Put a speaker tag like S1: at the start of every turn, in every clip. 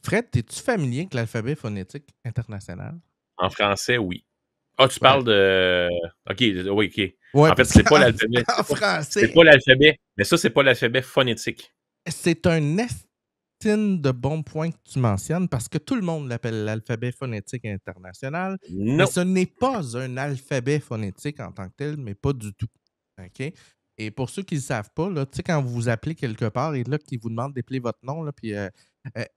S1: Fred, es-tu familier avec l'alphabet phonétique international?
S2: En français, oui. Ah, tu
S1: Ouais.
S2: parles de... OK, oui, OK.
S1: Ouais,
S2: En fait,
S1: parce
S2: c'est pas
S1: qu'en
S2: l'alphabet.
S1: en
S2: C'est
S1: français,
S2: pas l'alphabet. Mais ça, c'est pas l'alphabet phonétique.
S1: c'est un estime de bons points que tu mentionnes parce que tout le monde l'appelle l'alphabet phonétique international, mais
S2: Non.
S1: ce n'est pas un alphabet phonétique en tant que tel, mais pas du tout. OK? Et pour ceux qui ne le savent pas, là, tu sais, quand vous vous appelez quelque part et là, qu'ils vous demandent d'épeler votre nom, là, puis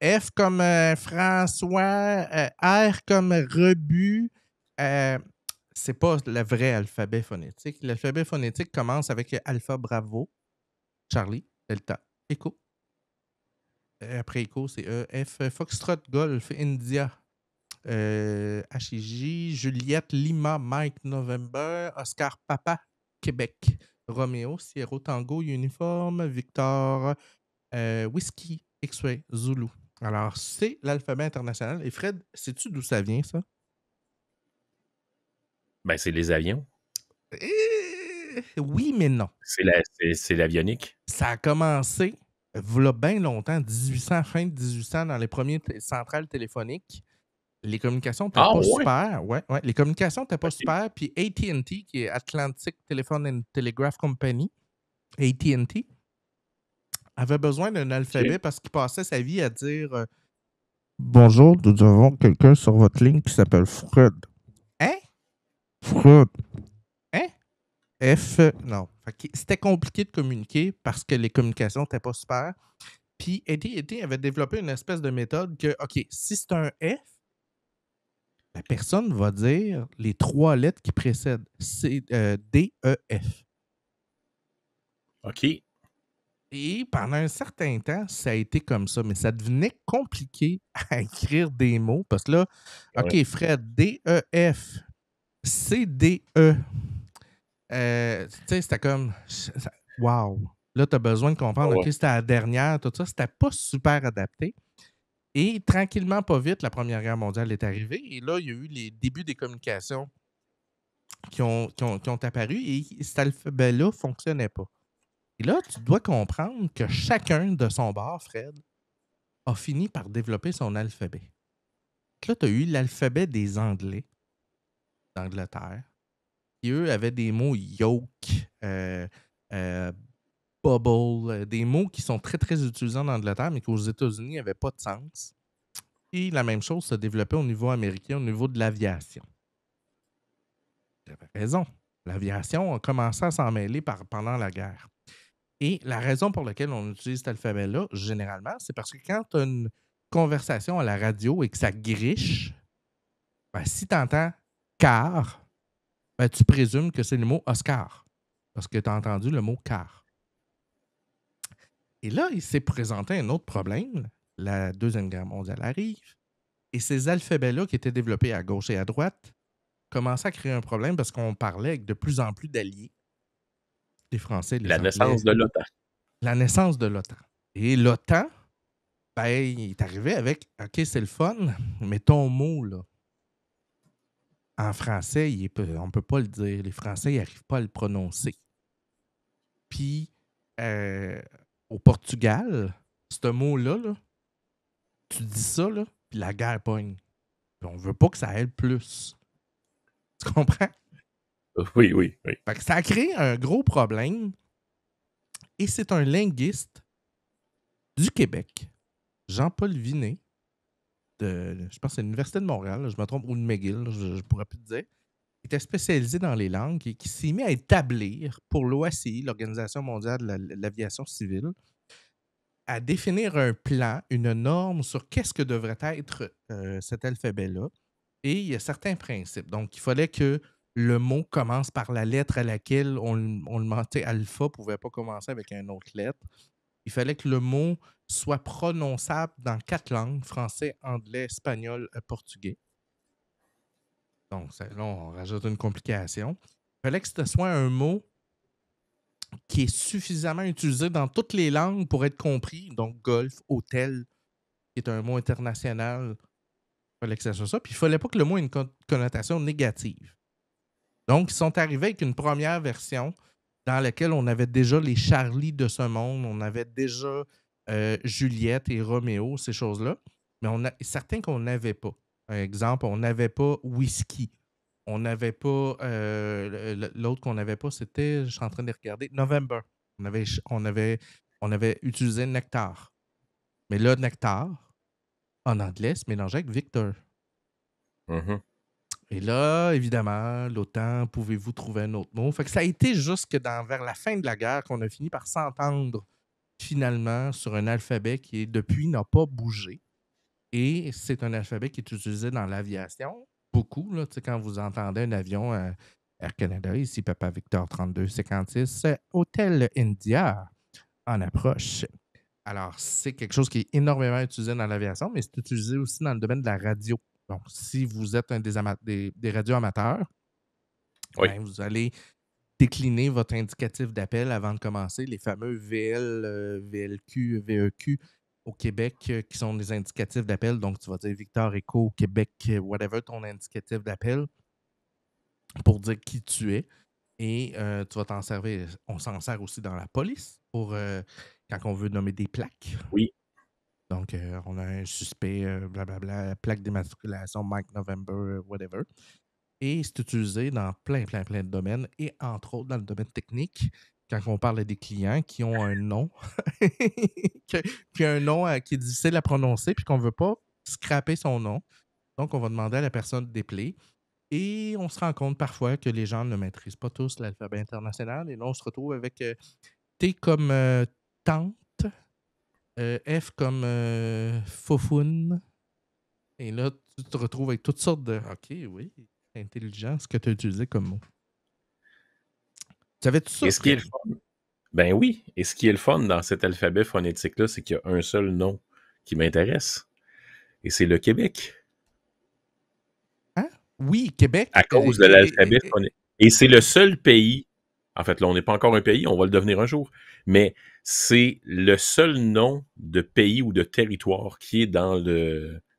S1: F comme François, R comme Rebut, euh, c'est pas le vrai alphabet phonétique. L'alphabet phonétique commence avec Alpha Bravo, Charlie, Delta, Echo. Après Echo, c'est F, Foxtrot, Golf, India, HIJ, Juliette, Lima, Mike, November, Oscar, Papa, Québec, Roméo, Sierra, Tango, Uniforme, Victor, Whisky, X-Ray, Zulu. Alors, c'est l'alphabet international. Et Fred, sais-tu d'où ça vient, ça?
S2: Ben, c'est les avions.
S1: Oui, mais non.
S2: C'est l'avionique.
S1: Ça a commencé, v'là bien longtemps, 1800, fin de 1800, dans les premiers centrales téléphoniques. Les communications n'étaient
S2: Ah,
S1: pas
S2: ouais?
S1: super. Ouais, ouais. Les communications n'étaient pas
S2: OK.
S1: super. Puis AT&T, qui est Atlantic Telephone and Telegraph Company, AT&T, avait besoin d'un
S2: OK.
S1: alphabet parce qu'il passait sa vie à dire bonjour, nous avons quelqu'un sur votre ligne qui s'appelle Fred. Hein? Fred. Hein? F. Non. Fait que c'était compliqué de communiquer parce que les communications n'étaient pas super. Puis AT&T avait développé une espèce de méthode que, OK, si c'est un F, la personne va dire les 3 lettres qui précèdent. C'est D, E, F.
S2: OK.
S1: Et pendant un certain temps, ça a été comme ça, mais ça devenait compliqué à écrire des mots parce que là,
S2: Ouais.
S1: OK, Fred, D, E, F, C, D, E. Tu sais, c'était comme. Wow! Là, tu as besoin de comprendre, OK,
S2: Ouais.
S1: c'était la dernière, tout ça. C'était pas super adapté. Et tranquillement, pas vite, la Première Guerre mondiale est arrivée. Et là, il y a eu les débuts des communications qui ont apparu et cet alphabet-là ne fonctionnait pas. Et là, tu dois comprendre que chacun de son bord, Fred, a fini par développer son alphabet. Là, tu as eu l'alphabet des Anglais d'Angleterre, qui, eux, avaient des mots yoke, euh, bubble, des mots qui sont très, très utilisés en Angleterre, mais qu'aux États-Unis n'avaient pas de sens. Et la même chose se développait au niveau américain, au niveau de l'aviation. Tu avais raison. L'aviation a commencé à s'en mêler pendant la guerre. Et la raison pour laquelle on utilise cet alphabet-là, généralement, c'est parce que quand tu as une conversation à la radio et que ça griche, ben, si tu entends car, ben, tu présumes que c'est le mot Oscar. Parce que tu as entendu le mot car. Et là, il s'est présenté un autre problème. La Deuxième Guerre mondiale arrive. Et ces alphabets-là qui étaient développés à gauche et à droite commençaient à créer un problème parce qu'on parlait avec de plus en plus d'alliés. Les Français, les
S2: La
S1: Anglais.
S2: naissance de l'OTAN.
S1: La naissance de l'OTAN. Et l'OTAN, ben, il est arrivé avec OK, c'est le fun, mais ton mot, là, en français, on ne peut pas le dire. Les Français, ils n'arrivent pas à le prononcer. Puis, au Portugal, ce mot-là, là, tu dis ça, là, puis la guerre pogne. Puis on veut pas que ça aille plus. Tu comprends?
S2: Oui, oui, oui.
S1: Fait que ça a créé un gros problème. Et c'est un linguiste du Québec, Jean-Paul Vinet, je pense que c'est l'Université de Montréal, là, je me trompe, ou de McGill, là, je ne pourrais plus te dire, qui était spécialisé dans les langues et qui s'est mis à établir pour l'OACI, l'Organisation mondiale de l'aviation civile, à définir un plan, une norme sur qu'est-ce que devrait être cet alphabet-là. Et il y a certains principes. Donc, il fallait que le mot commence par la lettre à laquelle on le mentait. Alpha ne pouvait pas commencer avec une autre lettre. Il fallait que le mot soit prononçable dans 4 langues, français, anglais, espagnol, portugais. Donc, là, on rajoute une complication. Il fallait que ce soit un mot qui est suffisamment utilisé dans toutes les langues pour être compris. Donc, golf, hôtel, qui est un mot international. Il fallait que ça soit ça. Puis, il ne fallait pas que le mot ait une connotation négative. Donc, ils sont arrivés avec une première version dans laquelle on avait déjà les Charlie de ce monde, on avait déjà Juliette et Roméo, ces choses-là. mais certains qu'on n'avait pas. Par exemple, on n'avait pas whisky. On n'avait pas. L'autre qu'on n'avait pas, c'était, je suis en train de regarder, November. On avait utilisé Nectar. Mais là, Nectar, en anglais, se mélangeait avec Victor.
S2: Mhm.
S1: Et là, évidemment, l'OTAN, pouvez-vous trouver un autre mot? Fait que ça a été jusque vers la fin de la guerre qu'on a fini par s'entendre finalement sur un alphabet qui, depuis, n'a pas bougé. Et c'est un alphabet qui est utilisé dans l'aviation. Beaucoup, là, quand vous entendez un avion Air Canada, ici Papa Victor 3256, Hôtel India, en approche. Alors, c'est quelque chose qui est énormément utilisé dans l'aviation, mais c'est utilisé aussi dans le domaine de la radio. Donc, si vous êtes un des radioamateurs,
S2: Oui.
S1: ben, vous allez décliner votre indicatif d'appel avant de commencer, les fameux VLQ, VEQ au Québec, qui sont des indicatifs d'appel. Donc, tu vas dire Victor Echo, Québec, whatever ton indicatif d'appel, pour dire qui tu es. Et tu vas t'en servir. On s'en sert aussi dans la police pour quand on veut nommer des plaques.
S2: Oui.
S1: Donc, on a un suspect, blablabla, plaque d'immatriculation, Mike November, whatever. Et c'est utilisé dans plein de domaines, et entre autres dans le domaine technique, quand on parle à des clients qui ont un nom, qui a un nom qui est difficile à prononcer, puis qu'on ne veut pas scraper son nom. Donc, on va demander à la personne de dépeler. Et on se rend compte parfois que les gens ne maîtrisent pas tous l'alphabet international. Et là, on se retrouve avec T comme tante, F comme faufoune. Et là, tu te retrouves avec toutes sortes de... OK, oui, intelligent, ce que tu as utilisé comme mot. Tu savais tout ça,
S2: Et ce qui est le
S1: Fred?
S2: fun, ben oui, et ce qui est le fun dans cet alphabet phonétique-là, c'est qu'il y a un seul nom qui m'intéresse, et c'est le Québec.
S1: Hein? Oui, Québec.
S2: À cause de l'alphabet phonétique. Et c'est le seul pays, en fait, là, on n'est pas encore un pays, on va le devenir un jour, mais c'est le seul nom de pays ou de territoire qui est dans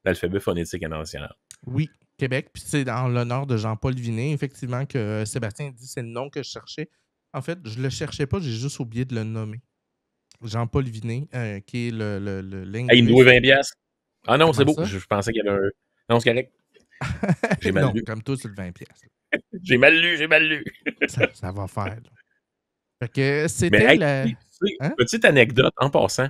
S2: l'alphabet phonétique international.
S1: Oui, Québec. Puis c'est en l'honneur de Jean-Paul Vinet, effectivement, que Sébastien dit c'est le nom que je cherchais. En fait, je ne le cherchais pas, j'ai juste oublié de le nommer. Jean-Paul Vinet, qui est le
S2: Hey, il me doit
S1: linguiste.
S2: 20 piastres. Ah non, c'est
S1: Comment
S2: beau.
S1: ça?
S2: Je pensais qu'il y avait un... Non, c'est correct. J'ai mal
S1: Non,
S2: lu.
S1: comme toi sur le 20 pièces.
S2: J'ai mal lu, j'ai mal lu.
S1: Ça va faire. Là. Fait que
S2: Mais
S1: c'était
S2: hey,
S1: la...
S2: tu sais,
S1: Hein?
S2: petite anecdote en passant.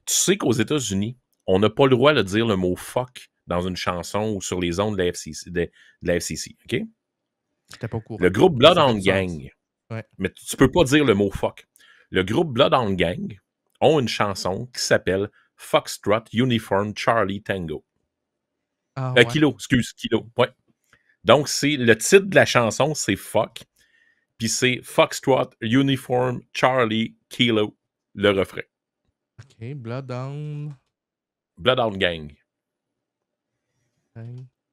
S2: Tu sais qu'aux États-Unis, on n'a pas le droit de dire le mot fuck dans une chanson ou sur les ondes de la FCC, de la FCC, OK?
S1: J'étais pas au courant.
S2: Le groupe
S1: Mais ça fait
S2: Bloodhound
S1: du sens.
S2: Gang,
S1: Ouais.
S2: mais tu peux pas dire le mot fuck. Le groupe Bloodhound Gang ont une chanson qui s'appelle Foxtrot Uniform Charlie Tango.
S1: Ah ouais?
S2: Kilo, excuse, Kilo. Ouais. Donc, c'est le titre de la chanson, c'est Fuck. Puis c'est Foxtrot Uniform Charlie Kilo, le refrain.
S1: OK, Bloodhound.
S2: Bloodhound Gang.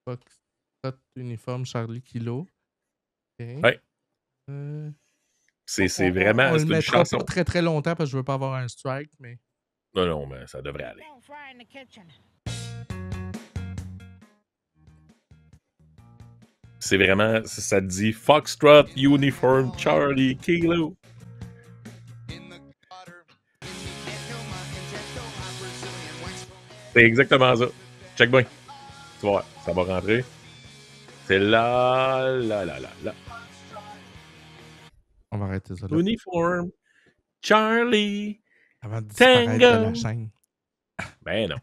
S1: Fox, uniforme, Charlie Kilo. OK.
S2: Ouais.
S1: On,
S2: C'est vraiment,
S1: le
S2: c'est une
S1: mettra pas
S2: chanson.
S1: très très longtemps parce que je veux pas avoir un strike, mais...
S2: Non, non, mais ça devrait aller. C'est vraiment, ça te dit Foxtrot Uniform Charlie Kilo. C'est exactement ça. Check bien. Tu vas voir, ça va rentrer. C'est là, là, là, là, là.
S1: On va arrêter ça là.
S2: Uniform Charlie
S1: Avant de disparaître de la
S2: Tango.
S1: chaîne.
S2: Ben non.